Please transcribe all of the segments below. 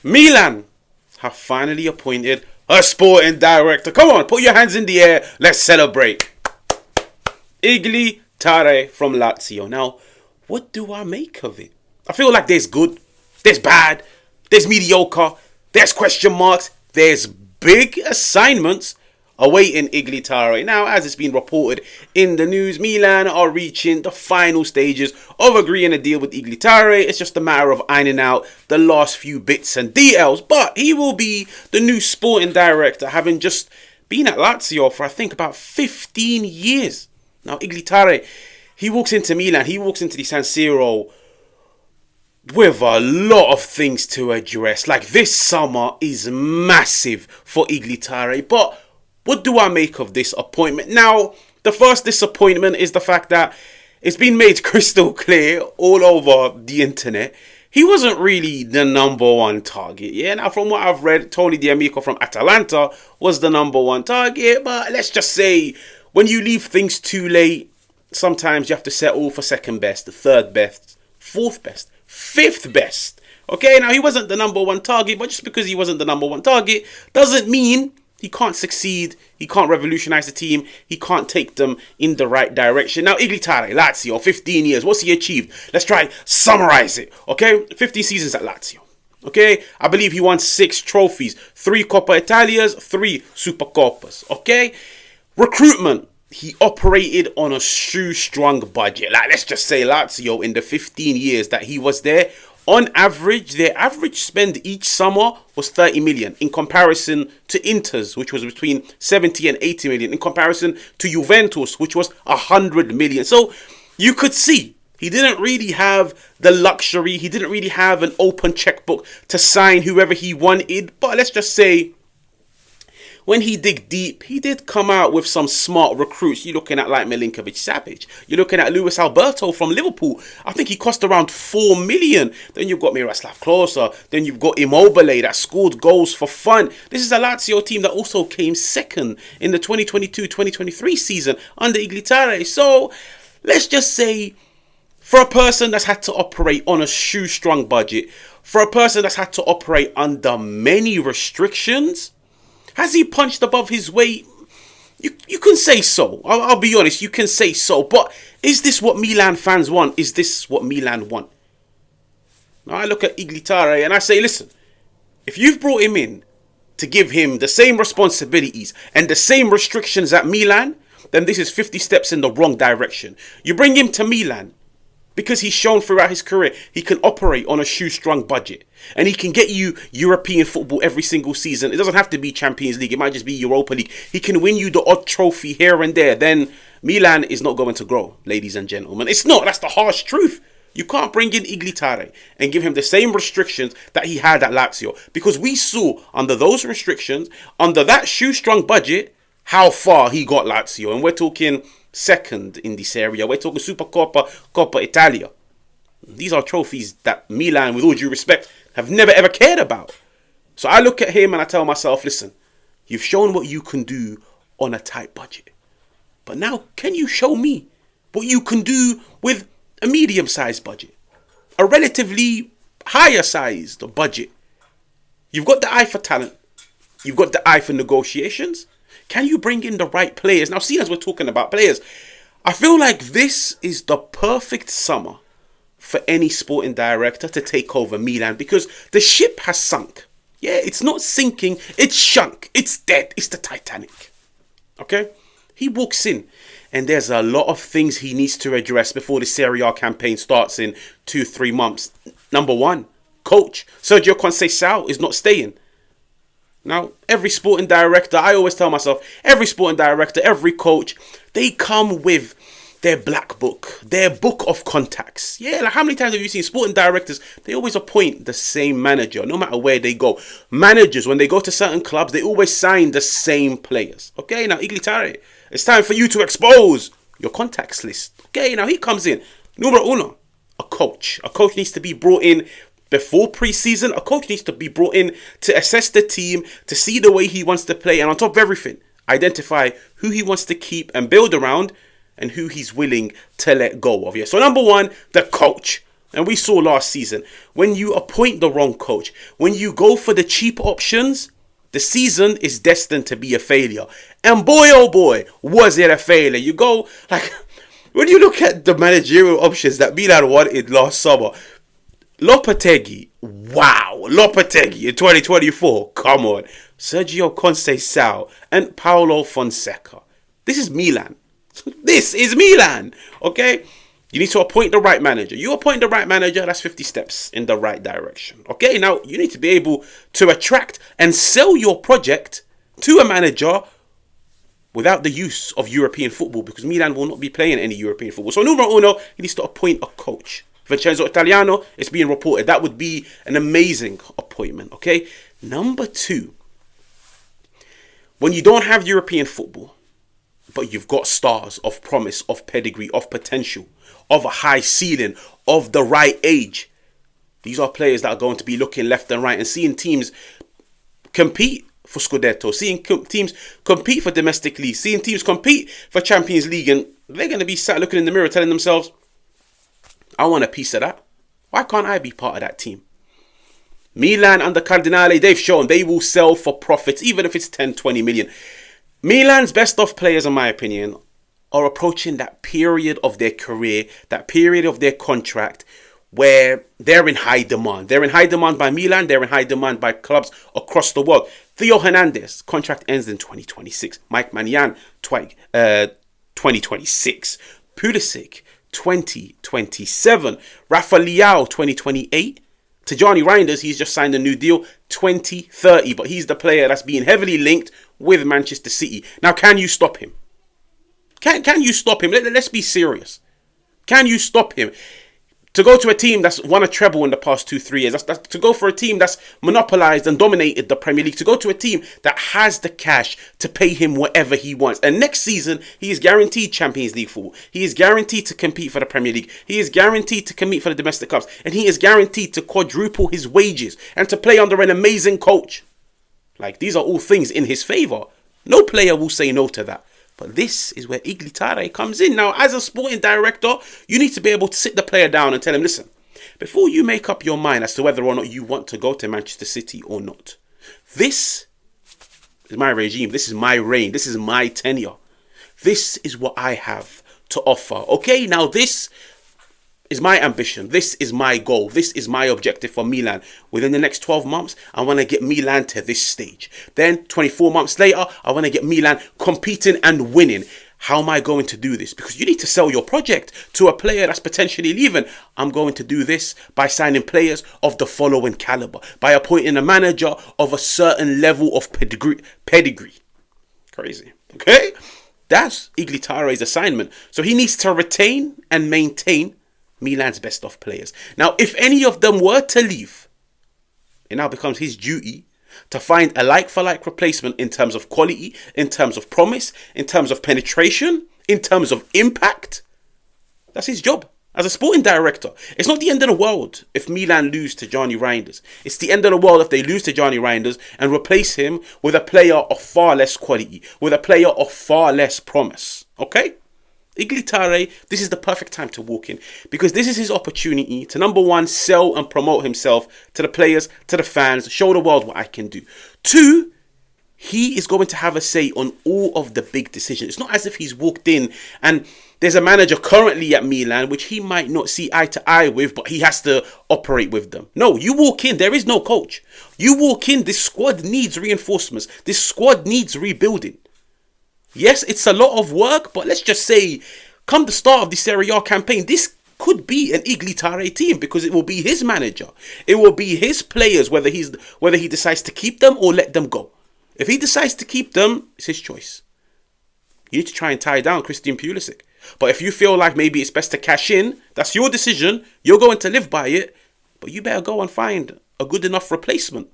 Milan have finally appointed a sporting director. Come on, put your hands in the air. Let's celebrate. Igli Tare from Lazio. Now, what do I make of it? I feel like there's good, there's bad, there's mediocre, there's question marks, there's big assignments awaiting Igli Tare. Now, as it's been reported in the news, Milan are reaching the final stages of agreeing a deal with Igli Tare. It's just a matter of ironing out the last few bits and details. But he will be the new sporting director, having just been at Lazio for, I think, about 15 years. Now, Igli Tare, he walks into Milan, he walks into the San Siro with a lot of things to address. Like, this summer is massive for Igli Tare. But what do I make of this appointment? Now, the first disappointment is the fact that it's been made crystal clear all over the internet. He wasn't really the number one target. Yeah, now from what I've read, Tony D'Amico from Atalanta was the number one target. But let's just say, when you leave things too late, sometimes you have to settle for second best, third best, fourth best, fifth best. Okay, now he wasn't the number one target, but just because he wasn't the number one target doesn't mean he can't succeed, he can't revolutionize the team, he can't take them in the right direction. Now, Igli Tare, Lazio, 15 years, what's he achieved? Let's try summarize it, okay? 15 seasons at Lazio, okay? I believe he won 6 trophies, 3 Coppa Italias, 3 Supercoppas, okay? Recruitment, he operated on a shoestring budget. Like, let's just say Lazio, in the 15 years that he was there, on average, their average spend each summer was 30 million in comparison to Inter's, which was between 70 and 80 million, in comparison to Juventus, which was 100 million. So you could see he didn't really have the luxury. He didn't really have an open checkbook to sign whoever he wanted. But let's just say, when he dig deep, he did come out with some smart recruits. You're looking at like Milinković-Savić. You're looking at Luis Alberto from Liverpool. I think he cost around 4 million. Then you've got Miroslav Klose. Then you've got Immobile that scored goals for fun. This is a Lazio team that also came second in the 2022-2023 season under Igli Tare. So let's just say, for a person that's had to operate on a shoestring budget, for a person that's had to operate under many restrictions, has he punched above his weight? You can say so. I'll be honest, you can say so. But is this what Milan fans want? Is this what Milan want? Now I look at Igli Tare and I say, listen, if you've brought him in to give him the same responsibilities and the same restrictions at Milan, then this is 50 steps in the wrong direction. You bring him to Milan because he's shown throughout his career he can operate on a shoestring budget. And he can get you European football every single season. It doesn't have to be Champions League. It might just be Europa League. He can win you the odd trophy here and there. Then Milan is not going to grow, ladies and gentlemen. It's not. That's the harsh truth. You can't bring in Igli Tare and give him the same restrictions that he had at Lazio. Because we saw under those restrictions, under that shoestring budget, how far he got Lazio. And we're talking second in this area. We're talking Supercoppa, Coppa Italia. These are trophies that Milan, with all due respect, have never ever cared about. So I look at him and I tell myself, listen, you've shown what you can do on a tight budget. But now, can you show me what you can do with a medium-sized budget? A relatively higher-sized budget. You've got the eye for talent. You've got the eye for negotiations. Can you bring in the right players? Now, seeing as we're talking about players, I feel like this is the perfect summer for any sporting director to take over Milan, because the ship has sunk. Yeah, it's not sinking, it's sunk, it's dead, it's the Titanic. Okay? He walks in and there's a lot of things he needs to address before the Serie A campaign starts in 2-3 months. Number one, coach. Sergej Milinković-Savić is not staying. Now, every sporting director, I always tell myself, every sporting director, every coach, they come with their black book, their book of contacts. Yeah, like how many times have you seen sporting directors? They always appoint the same manager, no matter where they go. Managers, when they go to certain clubs, they always sign the same players. Okay, now Igli Tare, it's time for you to expose your contacts list. Okay, now he comes in. Numero uno, a coach. A coach needs to be brought in before pre-season. A coach needs to be brought in to assess the team, to see the way he wants to play, and on top of everything, identify who he wants to keep and build around, and who he's willing to let go of. Yeah. So number one, the coach. And we saw last season, when you appoint the wrong coach, when you go for the cheap options, the season is destined to be a failure. And boy, oh boy, was it a failure. You go, like, when you look at the managerial options that Milan wanted last summer, Lopetegui, wow, Lopetegui in 2024, come on. Sergio Conceição and Paulo Fonseca. This is Milan. This is Milan, okay? You need to appoint the right manager. You appoint the right manager, that's 50 steps in the right direction. Okay, now you need to be able to attract and sell your project to a manager without the use of European football, because Milan will not be playing any European football. So numero uno, he needs to appoint a coach. Vincenzo Italiano, it's being reported. That would be an amazing appointment, okay? Number two, when you don't have European football, but you've got stars of promise, of pedigree, of potential, of a high ceiling, of the right age. These are players that are going to be looking left and right and seeing teams compete for Scudetto, seeing teams compete for domestic league, seeing teams compete for Champions League, and they're going to be sat looking in the mirror telling themselves, I want a piece of that. Why can't I be part of that team? Milan under Cardinale, they've shown they will sell for profits, even if it's 10, 20 million. Milan's best off players, in my opinion, are approaching that period of their career, that period of their contract where they're in high demand. They're in high demand by Milan. They're in high demand by clubs across the world. Theo Hernandez, contract ends in 2026. Mike Maignan, 2026. Pulisic, 2027. Rafa Leao, 2028. Tijani Reinders, he's just signed a new deal, 2030. But he's the player that's being heavily linked with Manchester City. Now, can you stop him? Can you stop him? Let's be serious. Can you stop him? To go to a team that's won a treble in the past 2-3 years, that's to go for a team that's monopolized and dominated the Premier League, to go to a team that has the cash to pay him whatever he wants. And next season, he is guaranteed Champions League football. He is guaranteed to compete for the Premier League. He is guaranteed to compete for the domestic cups. And he is guaranteed to quadruple his wages and to play under an amazing coach. Like, these are all things in his favour. No player will say no to that. But this is where Igli Tare comes in. Now, as a sporting director, you need to be able to sit the player down and tell him, listen, before you make up your mind as to whether or not you want to go to Manchester City or not, this is my regime. This is my reign. This is my tenure. This is what I have to offer. Okay, now this is my ambition. This is my goal. This is my objective for Milan. Within the next 12 months, I want to get Milan to this stage. Then 24 months later, I want to get Milan competing and winning. How am I going to do this? Because you need to sell your project to a player that's potentially leaving. I'm going to do this by signing players of the following caliber, by appointing a manager of a certain level of pedigree. Crazy. Okay? That's Igli Tare's assignment. So he needs to retain and maintain Milan's best off players. Now, if any of them were to leave, it now becomes his duty to find a like-for-like replacement in terms of quality, in terms of promise, in terms of penetration, in terms of impact. That's his job as a sporting director. It's not the end of the world if Milan lose to Tijani Reinders. It's the end of the world if they lose to Tijani Reinders and replace him with a player of far less quality, with a player of far less promise. Okay? Igli Tare, this is the perfect time to walk in, because this is his opportunity to, number one, sell and promote himself to the players, to the fans, show the world what I can do. Two, he is going to have a say on all of the big decisions. It's not as if he's walked in and there's a manager currently at Milan which he might not see eye to eye with, but he has to operate with them. No, you walk in, there is no coach. You walk in, this squad needs reinforcements. This squad needs rebuilding. Yes, it's a lot of work, but let's just say, come the start of the Serie A campaign, this could be an Igli Tare team, because it will be his manager. It will be his players, whether he decides to keep them or let them go. If he decides to keep them, it's his choice. You need to try and tie down Christian Pulisic. But if you feel like maybe it's best to cash in, that's your decision. You're going to live by it. But you better go and find a good enough replacement.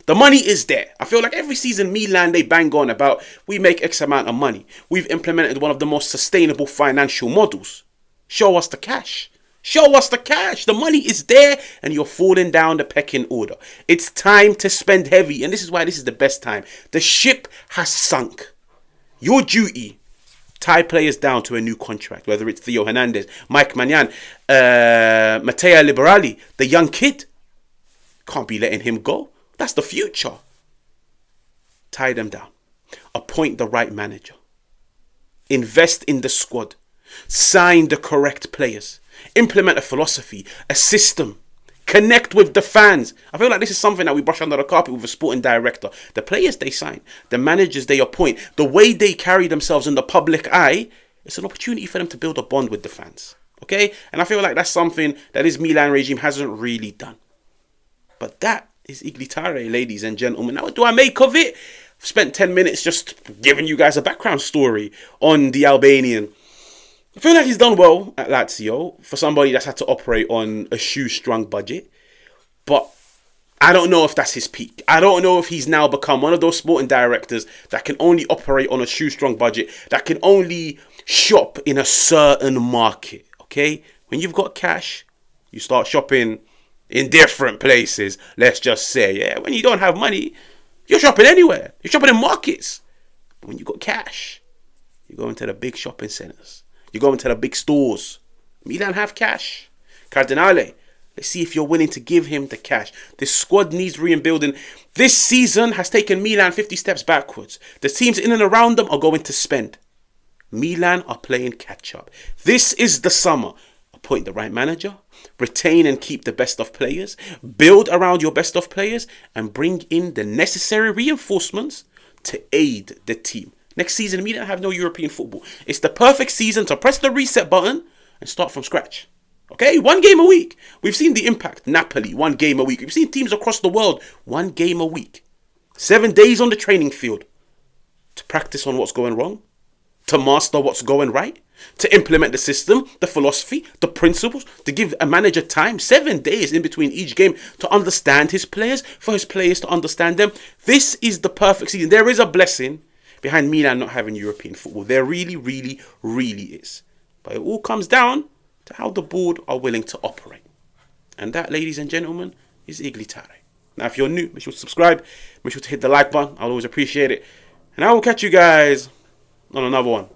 The money is there. I feel like every season Milan, they bang on about, we make X amount of money. We've implemented one of the most sustainable financial models. Show us the cash. Show us the cash. The money is there and you're falling down the pecking order. It's time to spend heavy. And this is why this is the best time. The ship has sunk. Your duty tie players down to a new contract, whether it's Theo Hernandez, Mike Maignan, Matteo Liberali, the young kid. Can't be letting him go. That's the future. Tie them down. Appoint the right manager. Invest in the squad. Sign the correct players. Implement a philosophy, a system. Connect with the fans. I feel like this is something that we brush under the carpet with a sporting director. The players they sign, the managers they appoint, the way they carry themselves in the public eye, it's an opportunity for them to build a bond with the fans. Okay? And I feel like that's something that this Milan regime hasn't really done. But that is Igli Tare, ladies and gentlemen. Now, what do I make of it? I've spent 10 minutes just giving you guys a background story on the Albanian. I feel like he's done well at Lazio for somebody that's had to operate on a shoestrung budget. But I don't know if that's his peak. I don't know if he's now become one of those sporting directors that can only operate on a shoestrung budget, that can only shop in a certain market. Okay? When you've got cash, you start shopping in different places. Let's just say, yeah, when you don't have money, you're shopping anywhere. You're shopping in markets. But when you got cash, you go into the big shopping centers. You go into the big stores. Milan have cash. Cardinale, let's see if you're willing to give him the cash. This squad needs rebuilding. This season has taken Milan 50 steps backwards. The teams in and around them are going to spend. Milan are playing catch up. This is the summer. Appoint the right manager. Retain and keep the best of players. Build around your best of players. And bring in the necessary reinforcements to aid the team. Next season, Milan have no European football. It's the perfect season to press the reset button and start from scratch. Okay, 1 game a week. We've seen the impact. Napoli, 1 game a week. We've seen teams across the world, 1 game a week. 7 days on the training field to practice on what's going wrong, to master what's going right, to implement the system, the philosophy, the principles, to give a manager time, 7 days in between each game to understand his players, for his players to understand them. This is the perfect season. There is a blessing behind Milan not having European football. There really, really, really is. But it all comes down to how the board are willing to operate. And that, ladies and gentlemen, is Igli Tare. Now, if you're new, make sure to subscribe. Make sure to hit the like button. I'll always appreciate it. And I will catch you guys on another one.